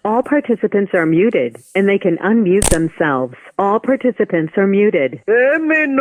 All participants are muted, and they can unmute themselves. All participants are muted. Amen.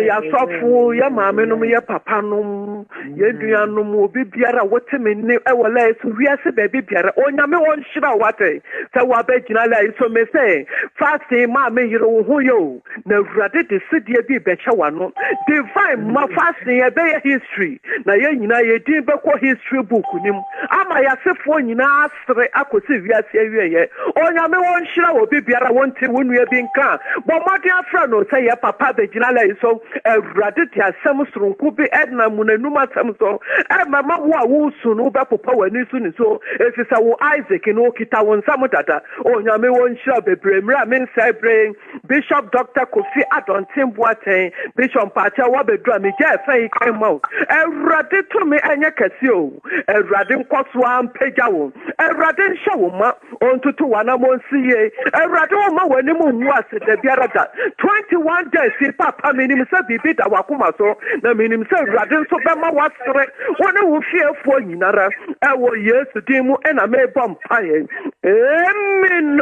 Ya sofu ya mama no ya papa no ya dua no mo bibiara woteme ne ewala so wiase ba bibiara onyame won hira wate se wa ba gina la so me say fasting ma me yire wo ho yo na wurade de sidie bi be chewa no divine ma fasting e be history na ye nyina ye din be ko history book nim ama ya sefo nyina asre akosi wiase awieye onyame won hira wo bibiara wonte wonu e bi nka bo made afra no say ya papa be gina la so Radit has some strong could be Edna Munanuma Samson, and my mama who soon over power and soon so if it's our Isaac in Okita one Samotata, or Yame one shall be Ramin Sabrain, Bishop Dr Kofi Adonteng Boateng, Bishop Pacha Wabedra, Jeff, came out, and Radit to me and Yakasio, and Radin Koswam Pejao, and Radin Shawma, on to Wanamon CA, and Radoma when the moon was at the Biarada, 21 days, Papa minim se bibi da wakuma so na minim se radin so bema wasre wona wo fiefo nyinara e wo Yesu din mu e na me bom paye amen.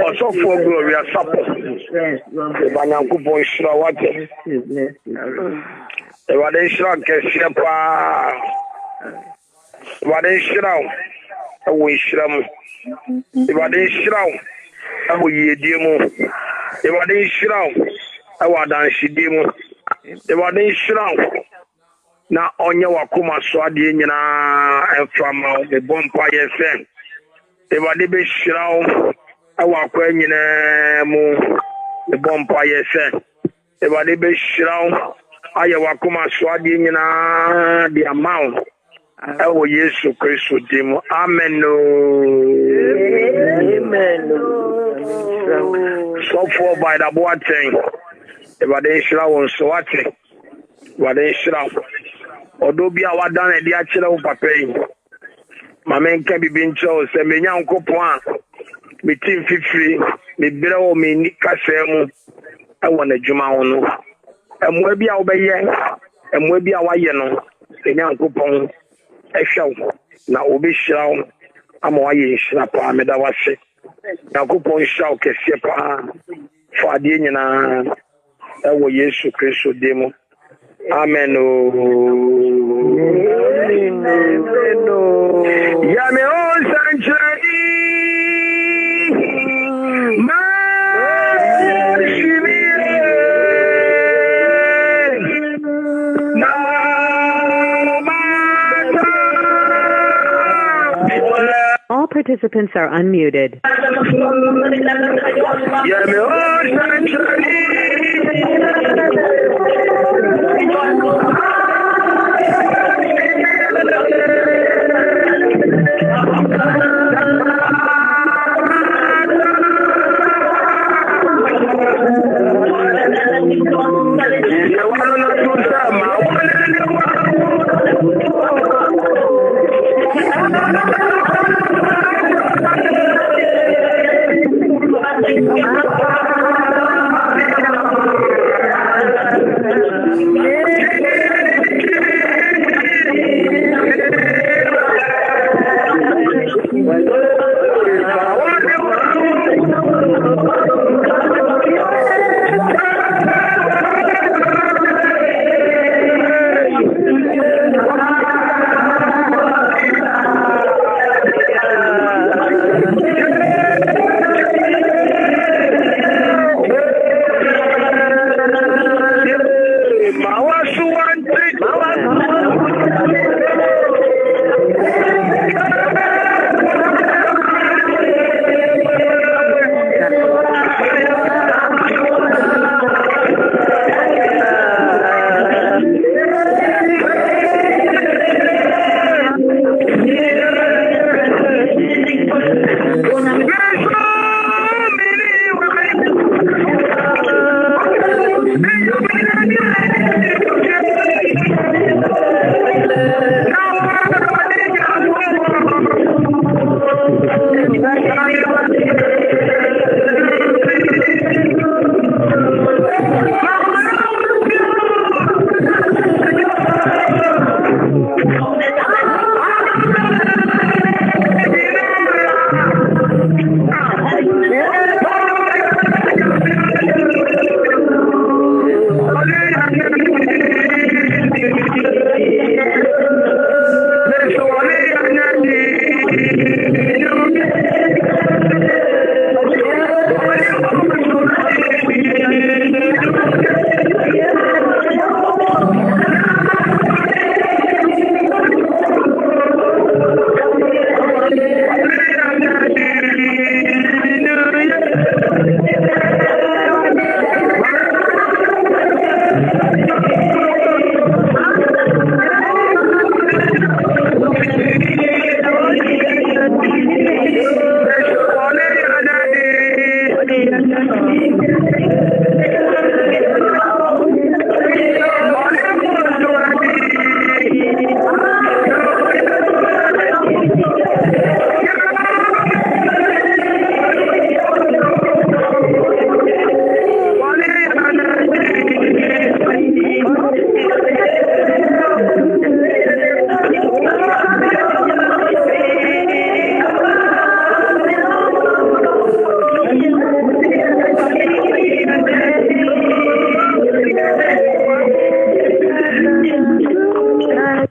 Also for glory support banyanku bon shira wate e wade shira kese pa wade shira we shram ibade shraw awo yedie mu ibade shraw awo adanshide mu ibade shraw na onye wakoma so ade nyina enfama be bompa yefe ibade be shraw awo akwa nyina mu be bompa yefe ibade be shraw aye wakoma so ade nyina the amount Oh, Yesu Kristo dimu. Amen. Amen. So for by the Boateng, everday shall on Swati, what they shall. Although be our done at the actual papa. My man can be being chose, and me young coupon, between 50, me below me, Nicasem, I want a Jumano. And maybe I'll be young, and maybe our yellow, the young coupon. Na obi shiraw amoye shira pa meda wase na kupon shaw kese pa fa de nyina ewo Yesu Kristo demo amen ya me o sanchani ma All participants are unmuted.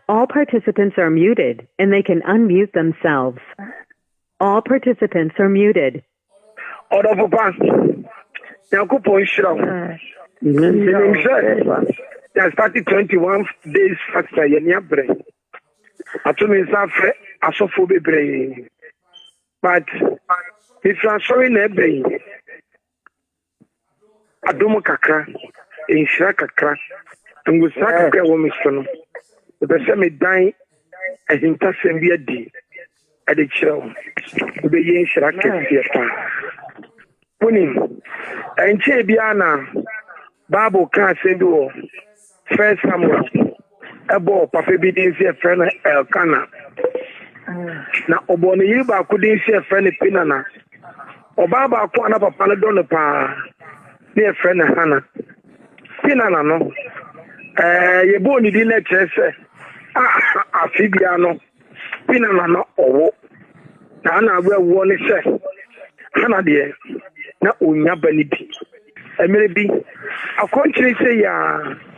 All participants are muted, and they can unmute themselves. All participants are muted. Order for pass. Now, coupon show. They started 21 days faster. Yenya brain. Atomi safre asofobe brain. But if you are sorry, ne brain. Adomo kakra, inshira kakra. Ngusa kakra wo misono. Obese me dan ahinta sembi adi. Ade chiro. Obe yen shira kesi pa. Punim. Enche bia na Bible can say do First Samuel. Ebo papa bi din se friend Elkanah. Na obo ne yiri ba ku din se friend Pinana. Oba ba ku ana papa ne do no pa. Ne friend Hannah. Pinana no. Yebo ni din na chese. Afibia no. Pinana no owo. Na na agba wo ne se. Hannah de na onya bani bi. Emere bi akonchire se ya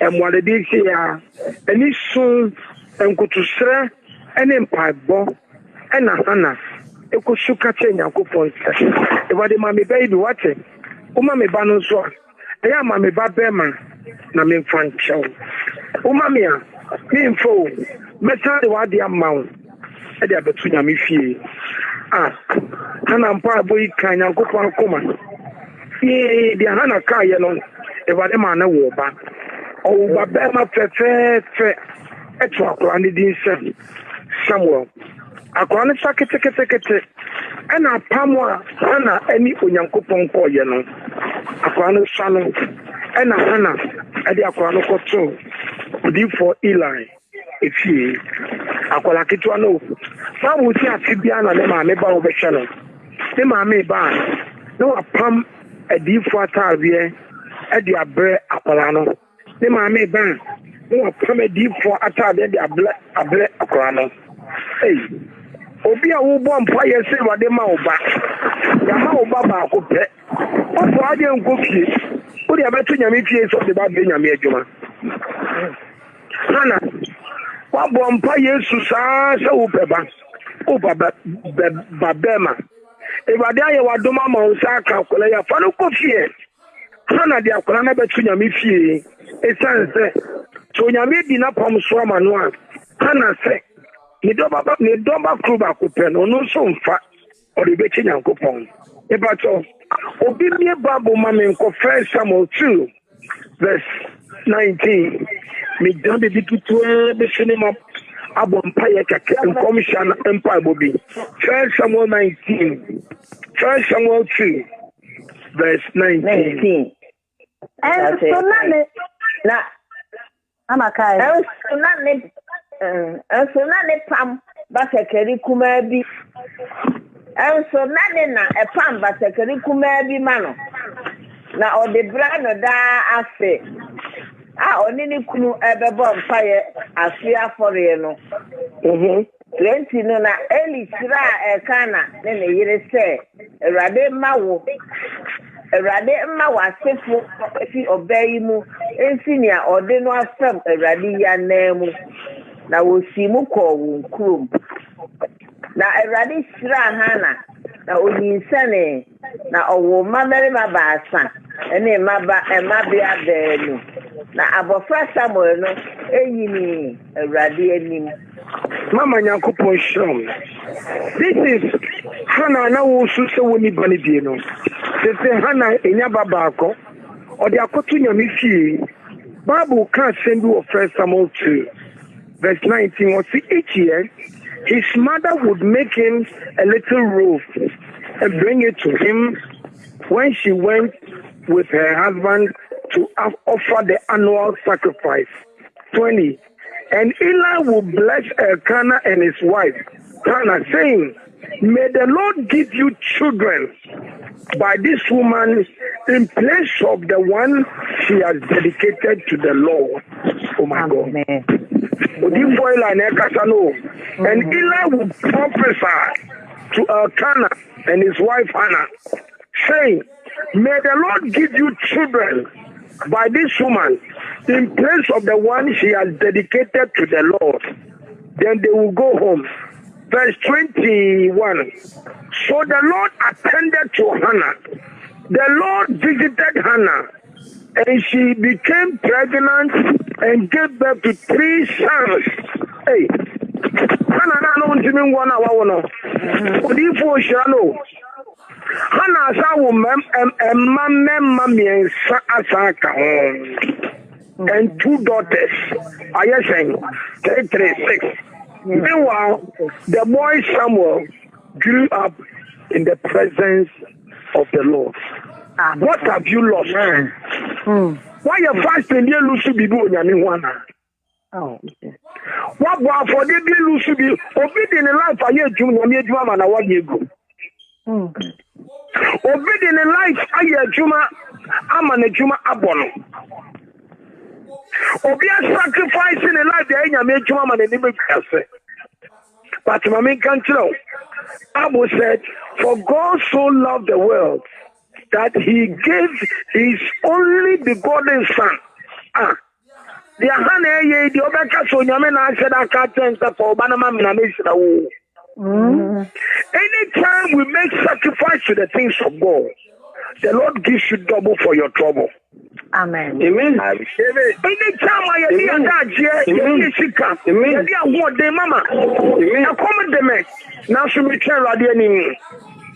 emwalede se ya eni sun enkutusre ene mpabo ena hana ekosuka chenya kopon se ebade ma me baby wate uma me ba no so eya ma me ba bema na me mfancho uma me a me mfo meta de wade amawo e de abetu nya me fie hana mpa boy kanya kopon koma the Hannah Kaya no, if I demand a war back. Oh, but Bema Fe, Etwa, and the Samuel. A chronic second, and a Pamwa, Hannah, any Unyankopon Koyano. A chronic son, and a Hannah, and the Aquanoco too. Deep for Eli, if he, a Colakituano. Some would say a Fibiana, the mamma over channel. The mamma ban. No, a pump. A deep water beer at the abre apolano. The mammy ban. No, come a deep for a tad at the abre apolano. Hey, Obia who bomb fire say what the Maoba. The Maoba could pet. What for I didn't cook you? Put your between your meat of the Babina Major. Hannah, what bomb fire Susa so Beba. Oh, Babema. If I die, what do Mamma Saka, Colaya, Fano Coffee? Hannah, the Akolana Betunya Mifi, a sense. So Yami did not come swam and one. Hannah said, Nidoba Kruba Kupen, or no so fat, or the Betunya Coupon. About all, Obimia Babu Mamma First Samuel 2, verse 19. Me done the big the cinema. Abompire and Commission Empire Bobby. First Samuel 19. First Samuel 2, verse 19. And so now, I'm a kind. And so now, Pam, but a curriculum. And so now, a Pam, but a curriculum mano. Now, or the brand da afe. Only kunu ebe bomb fire afia for you no. 20 no na eli sira kana ne yire se erade mawo asefo fi obey mu ensinia ode no afam erade ya namu na wosimu ko won na erade sira hana na onyinsane na owo mamere mabasa ene emabia benu na abofra Samuel no eyini erade anim Mama Yankupon Shom. This is Hannah now so woni bani bi no. Say Hannah enya babako or the akotunya mifi. Bible can send you of First Samuel 2 verse 19 was each year his mother would make him a little roof and bring it to him when she went with her husband to offer the annual sacrifice. 20. And Eli will bless Elkanah and his wife, Hannah, saying, may the Lord give you children by this woman in place of the one she has dedicated to the Lord. Oh my God. And Eli will prophesy to Elkanah and his wife Hannah, saying, may the Lord give you children by this woman in place of the one she has dedicated to the Lord. Then they will go home. Verse 21. So the Lord attended to Hannah. The Lord visited Hannah, and she became pregnant and gave birth to 3 sons. Hey, Hannah, I don't even want to know. What do you for sure? Hannah, I will and 2 daughters. I am saying 3, 6. Meanwhile, the boy Samuel grew up in the presence of the Lord. What have you lost? Why you fasting? You lose to be doing anyone. What for they be lose to be obedient in life? I hear Juma, me Juma, and I want you go. Obedient in life, I hear Juma, I'm an Juma Abono. Obedient sacrificing in life, the ain't a Juma and a neighbor. But Mammy can't tell. Bible said, for God so loved the world that he gave his only begotten son. The Hane, the Obaka Sonyaman, I said, I can't tell for Banama. Anytime we make sacrifice to the things of God, the Lord gives you double for your trouble. Amen. Amen. Anytime I hear that, mama, accommodate now should be carried.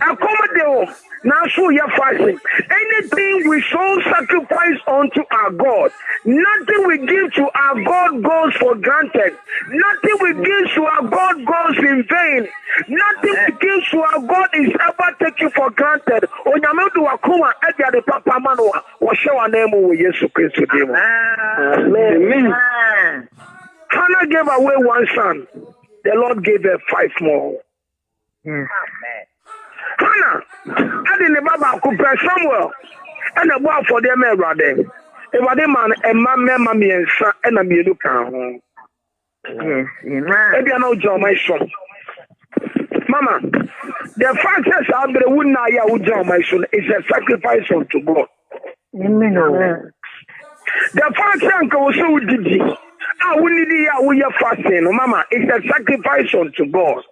Accommodate now should you fasting. Anything we show sacrifice unto our God, nothing we give to our God goes for granted. Nothing we give to our God goes in vain. Nothing we give to our God is ever taken for granted. Onyamedu wakuma edia de papa manwa washewa nemu Yesu Kristo demo. Amen. Hannah gave away 1 son. The Lord gave her 5 more. Amen. Hannah, I didn't Baba compare Samuel and a boy for them brother. If I man and mammy and son and a me look down. Yes, maybe I know John, my son. Mama, the fact is, I'm the one I would John, my son, is a sacrifice unto God. Amen. The fact is, Uncle, so did he. I wouldn't need we are fasting, Mama, it's a sacrifice unto God.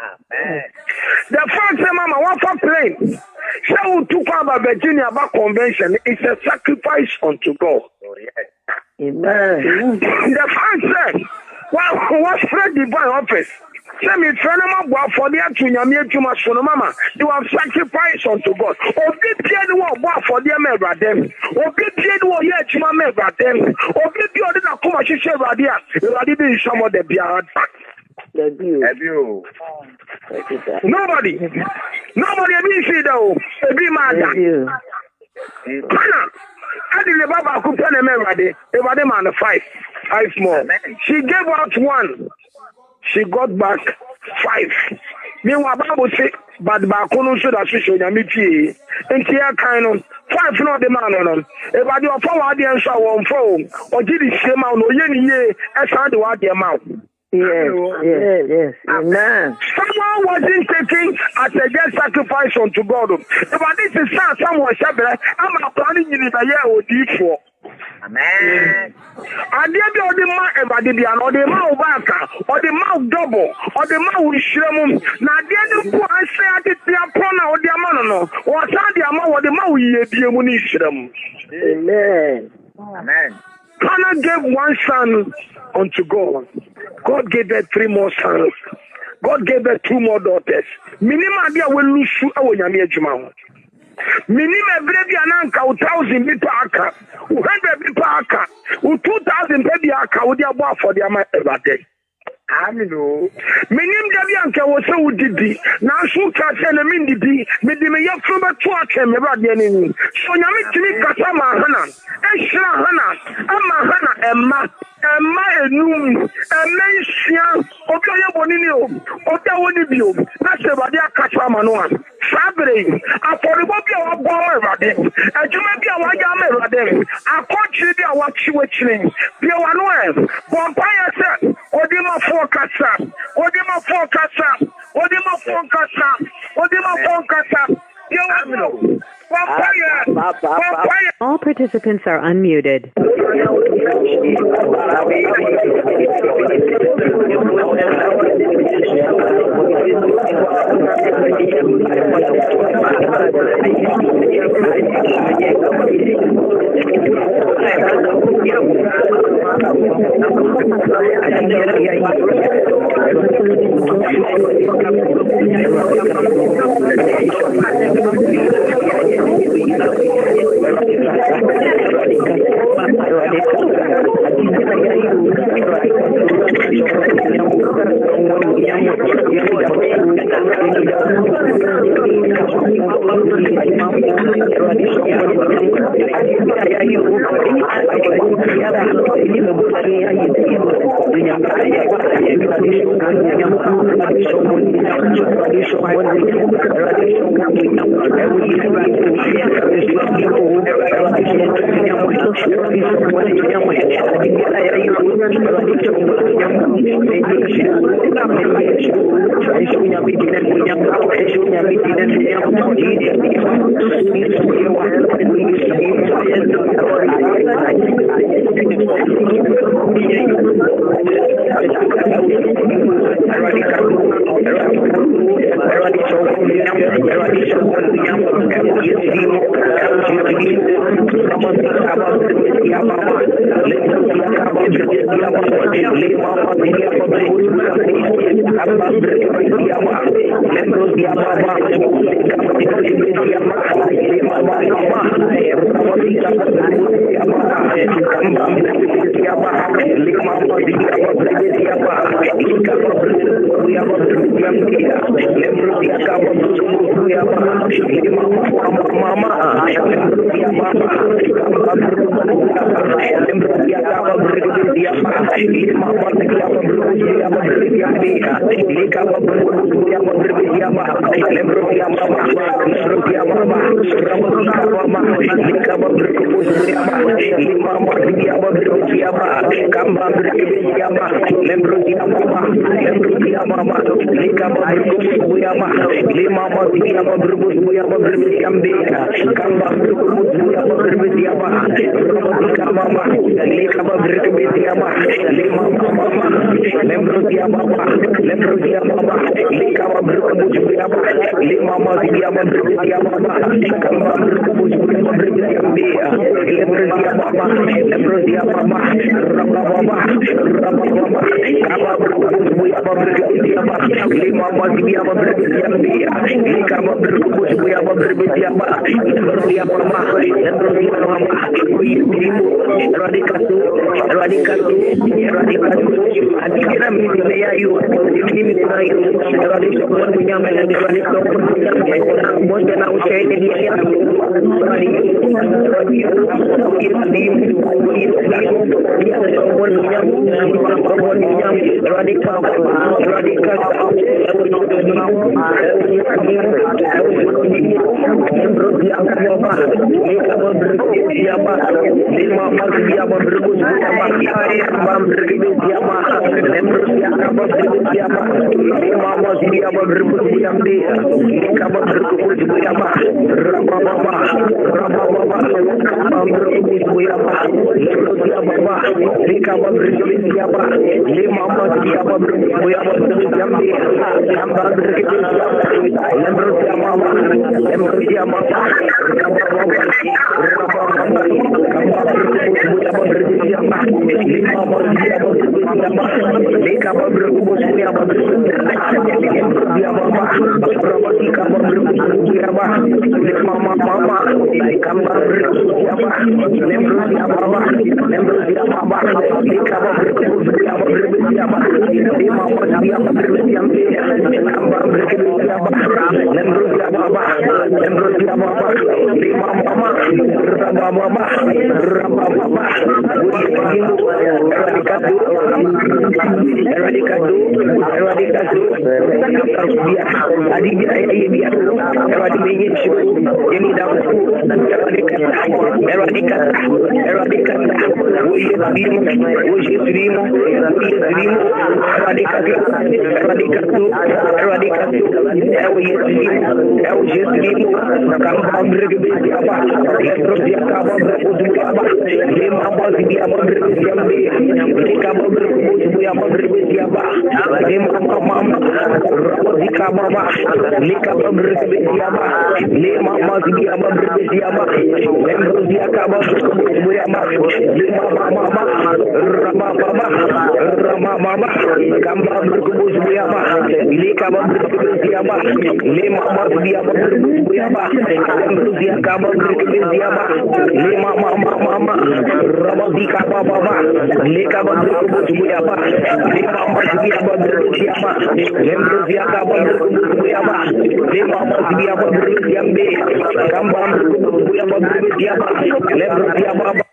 Amen. The fact is, Mama, what for plane? So to come about Virginia about convention is a sacrifice unto God. Amen. The fact is, what spread divine office? Tell me, for the Mama, you have sacrificed unto God. Obi paid one for the American. Obi paid one yet to my American. Obi paid the commercial radia. You didn't some of the beard. Nobody be see though. Be mad. I didn't Baba could tell them every day. Man 5 more. She gave out 1. She got back 5. Meanwhile, Bible say, but Bakono should have switched on me. And here kind of 5 not the man on them. If I do a forward answer on phone, or did it same out, or any as I do what the amount. Yes. Amen. Someone wasn't taking as a dead sacrifice unto God. But this is someone said, I'm not planning in it a year or deep for. Amen. I did the man ever did or the mouth back, or the mouth double, or the mouth shrimp. Now, the other I say I did the apron or the amano, or the amount or the mouth ye be a munition. Amen. Amen. Hannah gave 1 son unto God. God gave her 3 more sons. God gave her 2 more daughters. Minima dia will lose our Yamia Juma. Minima baby ananka 1,000 people aka, 100 people aka, 2,000 baby aka, would you have for the amount every day? Minim Dabianka was so didi. Now so catch and a mindi, Medime Yafuba Twatch and Radian. So Yamit Kasama Hana, Esha Hana, Amma Hana, Emma Num, Mensia, Otoya Bonino, Otawonibio, that's about their Kasama. Sabre, I for the Bobia of Bomber Radim, and you may be a Wayame Radim. I caught you there what you were chilling. Piano, Bompire said, Odima Forecasa, Odima Forecasa, Odima Forecasa, Odima Forecasa. All participants are unmuted.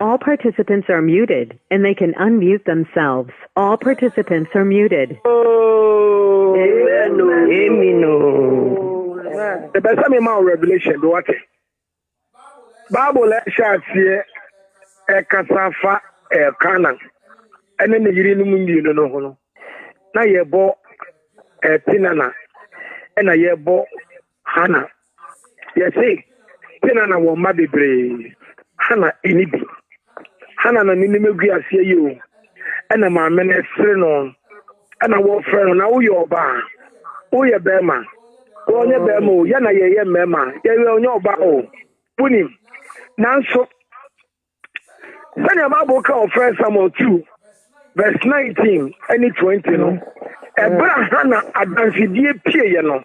All participants are muted, and they can unmute themselves. All participants are muted. The best of my revelation, what? Bible shall see a casafa, a canon, and then the Yirinumu, no. Now you bought a tinana, and a year bought Hannah. Yes, see, tinana will maybe brave. Hannah inibi. Hannah na minimum gear see you. And a man is on. And a war friend now your bar. Oh, your bema. Oh, your bemo. Yana ye mema. Ye will know about oh. Punim. Now so. Send your Bible call friend Samuel 2. Verse 19. Any 20 no. Ebra Hannah advance die pie no.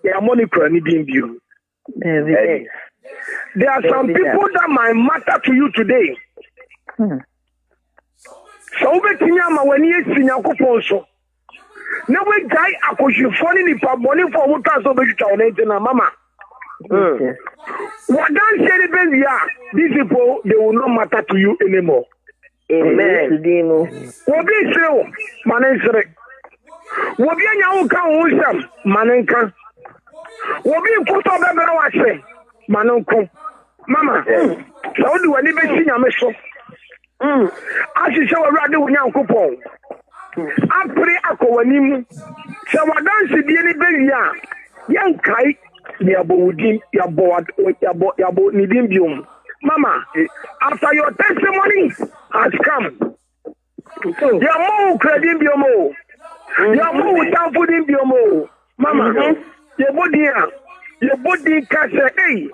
They are money cranidim view. There are some people that might matter to you today. So Betinyama when you see Yakoponso. Now we die akushi funny nipa money for what can so be na mama. What don't say these people they will not matter to you anymore. Amen. What be so manensere. What be anya uka unsam manenka. What be kuto bebe wa se manonko. Mama, so do any be see nyame as you show a radio with Yankopon. I pray Akowanim. So I don't see any baby. Young kite, Yabo, Yabo, Nidimbium. Mama, after your testimony has come, your more credit biomo, your more without food in biomo. Mama, your body can say, hey,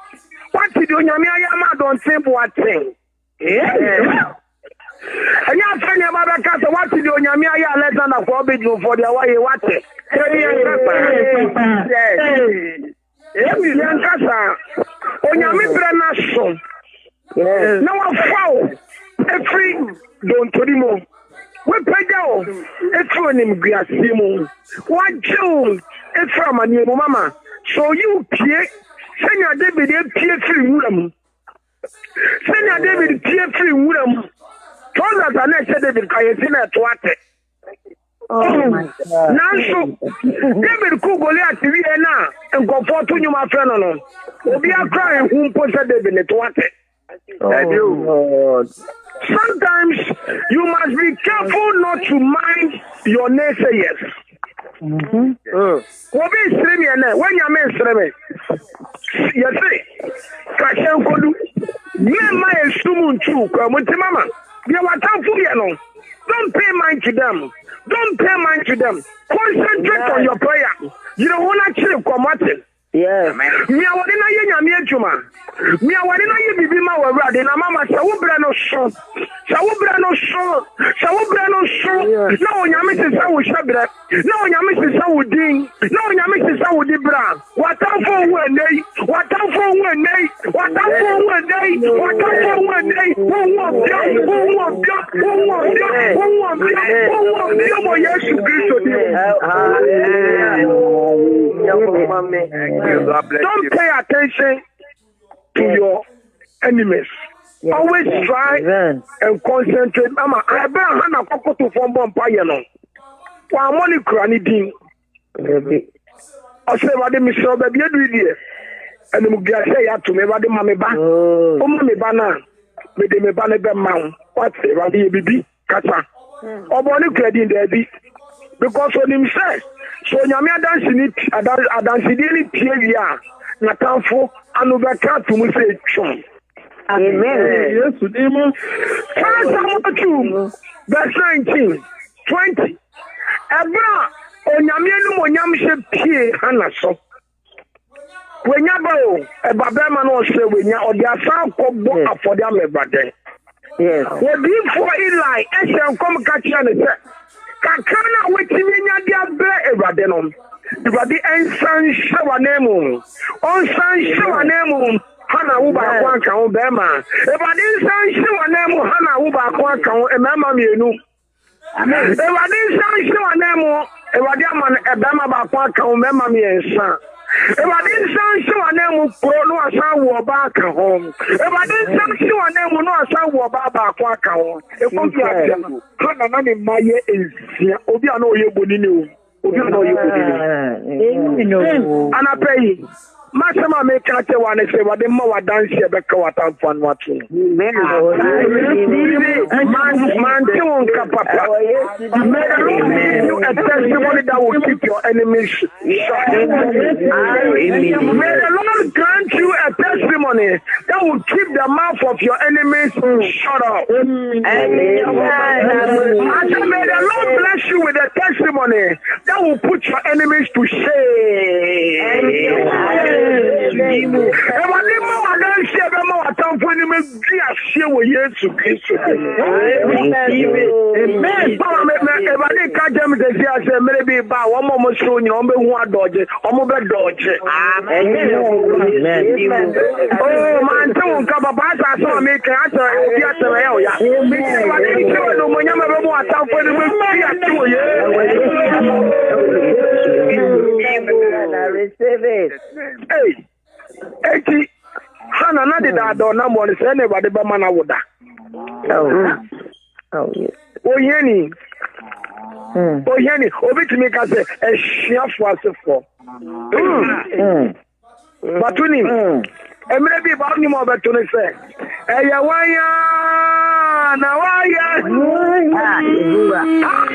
what did you Yama don't say Boateng? Yeah. And you friend your mother cast what did you Yamia Alexander for big for the way what? Young Casa, on Yami Branason. Now I foul every don't tell him. We pay down a phone him Griasimo. What Joe, a from a new mama. So you Pierre, Senior David, Pierre free Woodham. Senior David, Pierre free Woodham. Told us an extra David Kayasina to what? Oh, now so David Kugolia TV and go for to you, my friend. Will be a crying whom puts a David to what? Sometimes you must be careful not to mind your naysayers. What be streaming when you mean streaming? You see, Kashan Kodu, my sumun too, come with mama. You are tough, don't pay mind to them. Don't pay mind to them. Concentrate on your prayer. You don't want to chill, come at it. Yeah, me I want to hear me juma. Me I want to hear bibi ma wa brade na mama sa wo bra no so. Sa wo bra no so. Sa wo bra no so. Na onyame se sa wo shabra. Na onyame se sa wo din. Na onyame se sa wo di bra. Watamfo wo nei. Watamfo wo nei. Watamfo wo nei. Watamfo wo nei. Wo bia. Wo bia. Wo bia. Wo bia. Wo bia mo Yesu Kristo di. Don't pay attention to your enemies. Always try and concentrate. Mama, I better hand a couple to form one pie. While money cranny ding. I say, what the Mister Baby do here? And the Mugia say, to me, what the Mammy Ban. Oh, Mammy Banana. me de me ba ne be ma what say wa de bibi kasa oboni credit there be because on him say so nyame adansi ni tie wi a na kanfo anu be ka to mu say twon amen yes name verse 19 20 ebra onyame nu onyam hye pie ana so wenya ba o eba be ma no hye wenya odi asan kobo afode amebade yes we be for Eli ehye kom ka kire ne se kakana wetimi nya dia be ebade no ebade ensan hye nemu onsan hye nemu hana wo ba kwa kan wo be ma ebade ensan hye nemu hana wo ba kwa kan wo emama mienu amen ebade ensan hye nemu ebade ama ebama ba kwa kan wo emama miensan ebade ensan hye nemu pro no asan wo ba kan ho ebade ensan hye nemu no asan wo ba kwa kan ho ekofi atia hana na ne maye ensia obi ana oye bonini o obi ana oye bonini anapai Masama me kate wane se wade ma wadansi ebeka watamfan watu. Man ka papa. May a testimony that will keep your enemies shut. May the Lord grant you a testimony that will keep the mouth of your enemies shut up. May the Lord bless you with a testimony that will put your enemies to shame. Hey, eti hana na de da do na mo ne se ne bade ba mana woda. Yes. Oyeni. Oyeni, obitimi ka se ehia fo asefo. Batuni. Emre bi ba ni mo beto ne se. Eya wanya na waya.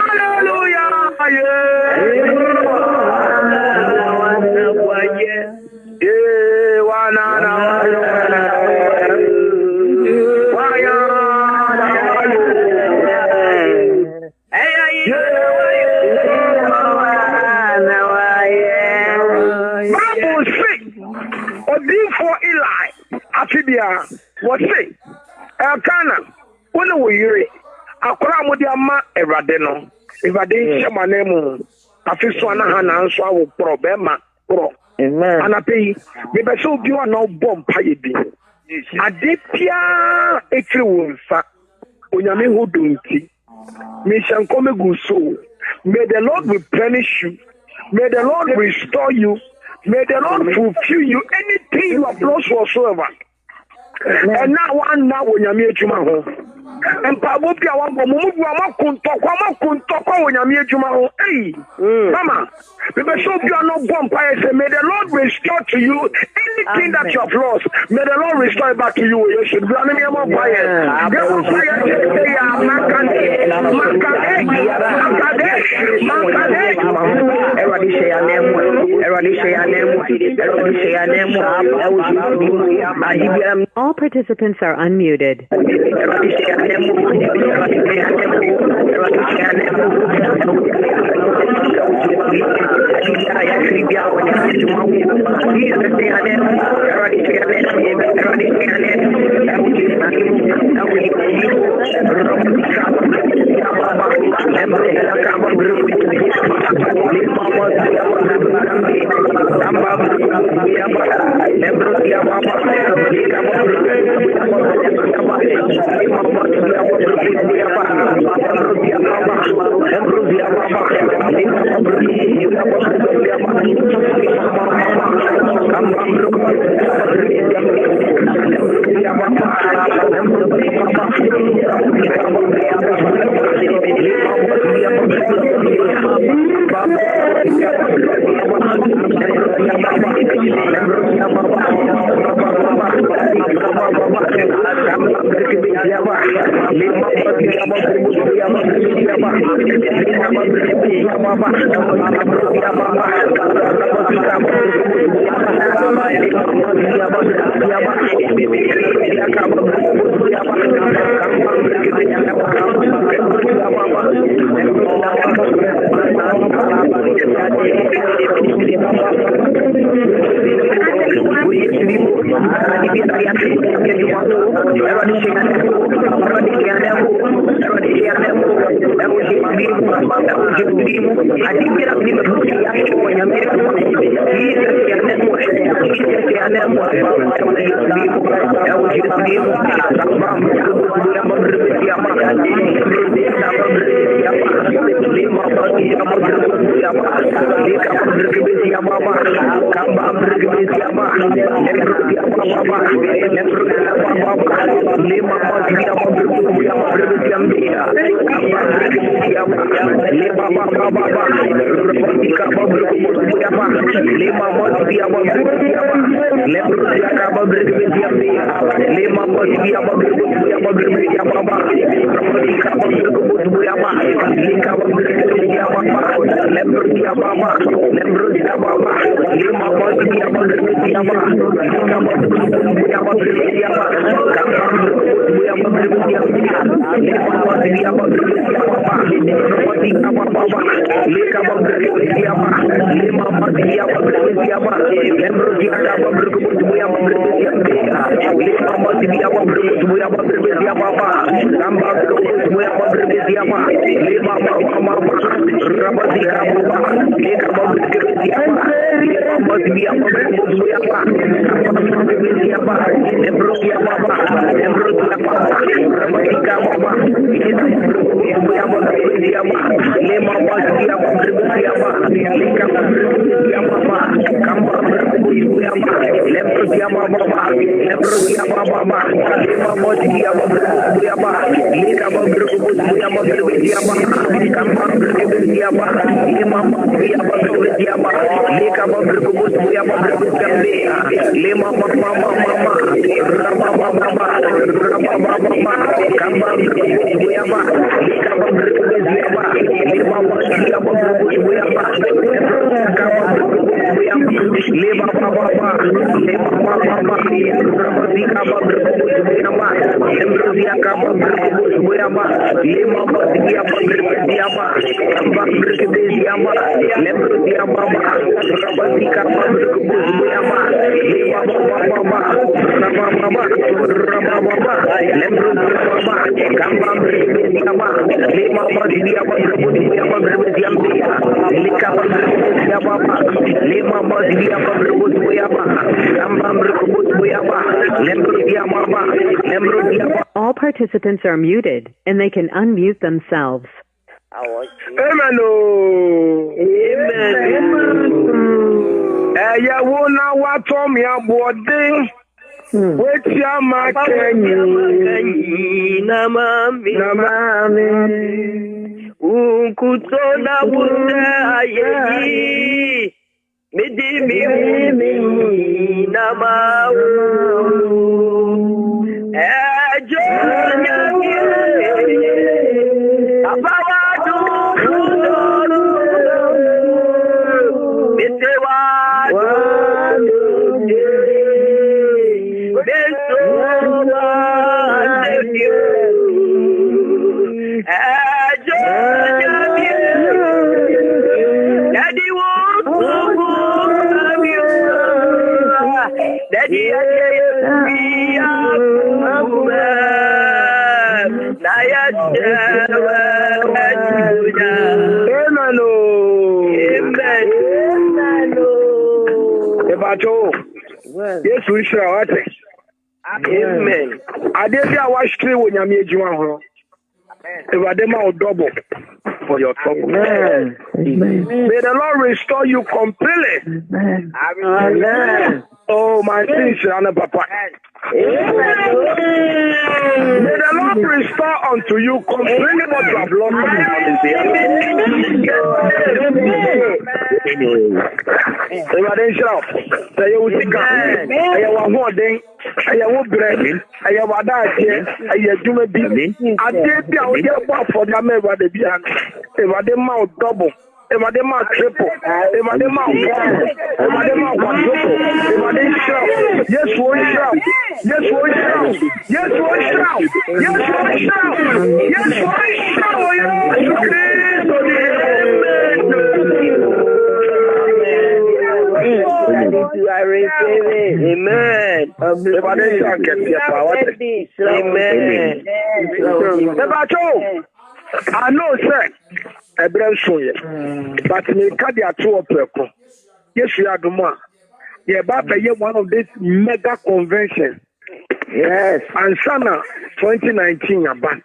Hallelujah. What say? Elkana, when we hear it, Akora Modiama, Evadeno, Evadin Shamanemu, Afiswana Hana, so I will problema, pro. And I pay, maybe so you are no bomb paybi. Adepia, Etriwunsa, Unyame Hudunti, Mission Komeguso. May the Lord replenish you. May the Lord restore you. May the Lord fulfill you anything you have lost whatsoever. And now one now when you're made to and Pabopia one go move when you're made to hey, Mama, because so you are not vampires. May the Lord restore to you anything that you have lost. May the Lord restore it back to you. You should run in your vampires. All participants are unmuted. All participants are muted, and they can unmute themselves. Amen. Ya wona wato mi abode. Wetia makenyi na mami ukutona buta ayeyi midimi na mawu ejo nyangi abawadu bitewa Yes, we shall watch it. Amen. I did say I watch three when you made you one. If I did double for your trouble. Amen. May the Lord restore you completely. Amen. Oh, my sister and papa. May the Lord restore unto you completely what you have lost on this day. Say you will take up. I want more than I want bread. I have a diet. I have to be. I did be out there for the member the beer. If I did mouth double. If I did my triple, if I did my one, if I did my quadruple, if I did shout, yes, one shout, yes, one shout, yes, one shout, yes, one shout, yes, one shout, I receive it. Amen. If I did shout, get your power. Amen. I know, sir. I bring but me can't be a true person. Yes, you are the man. Yeah, but one of these mega conventions. Yes, and Sana 2019 about.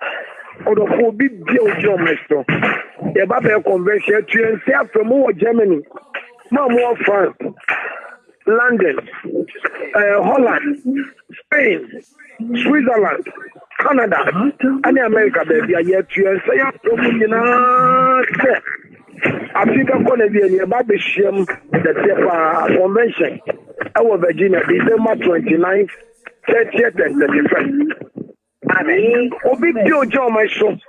Or the whole big deal, John Mesto. Yeah, but a convention to and from more Germany, more France, London, Holland, Spain, Switzerland, Canada, and America, baby. I yet to and say, Africa Connery about the Shim, the convention. Our Virginia, December 29th, 30th, and 31st. I Obi Dio John, my son.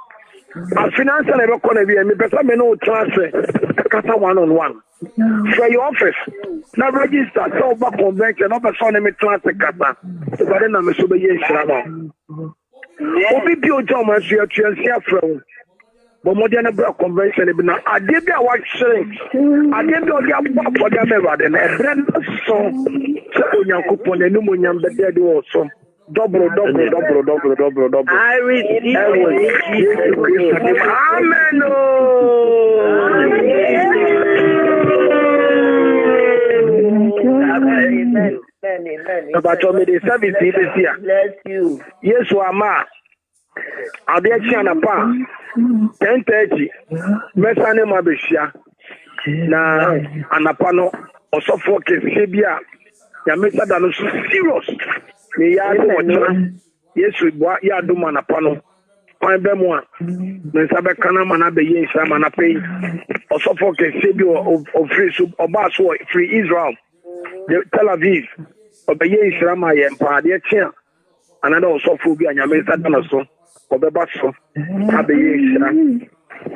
A financial never Connery, and because I may know transfer, Kata 1-on-1. For your office, now register, so back convention, not a son, and me transfer Kata. But then I'm a super young Shrama. Obi Dio John, my son, and from. But more than a convention, I did be a white shrink. I did not get for them ever. And a brand song, so young coupon, and Numunian, but they do also. Double. I read it. Amen. But told me the service this year. Bless you. Yes, Wama. I'll be a Chianapa. 10:30. Mesane Mabishia. Na Anapano or so for Kibia. Yamesa Dano serious. Me Yadu. Yes, we bought Yadu Manapano. My Bemoa. Mensabe Kana Manabe Yesa Manape. Or so for Kibio of free soup or Baswa, free Israel. Tel Aviv. Or the Yesrama Empire. Dear another also phobia and Yamesa Danoso. Obebaso, Abe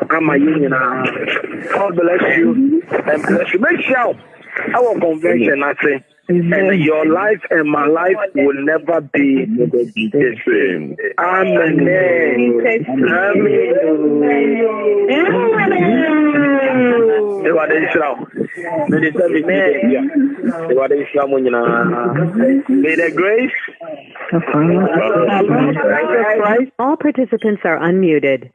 Ama Yina. God bless you and bless you. Make sure our convention, I say, and your life and my life will never be the same. Amen. May the grace. All participants are unmuted.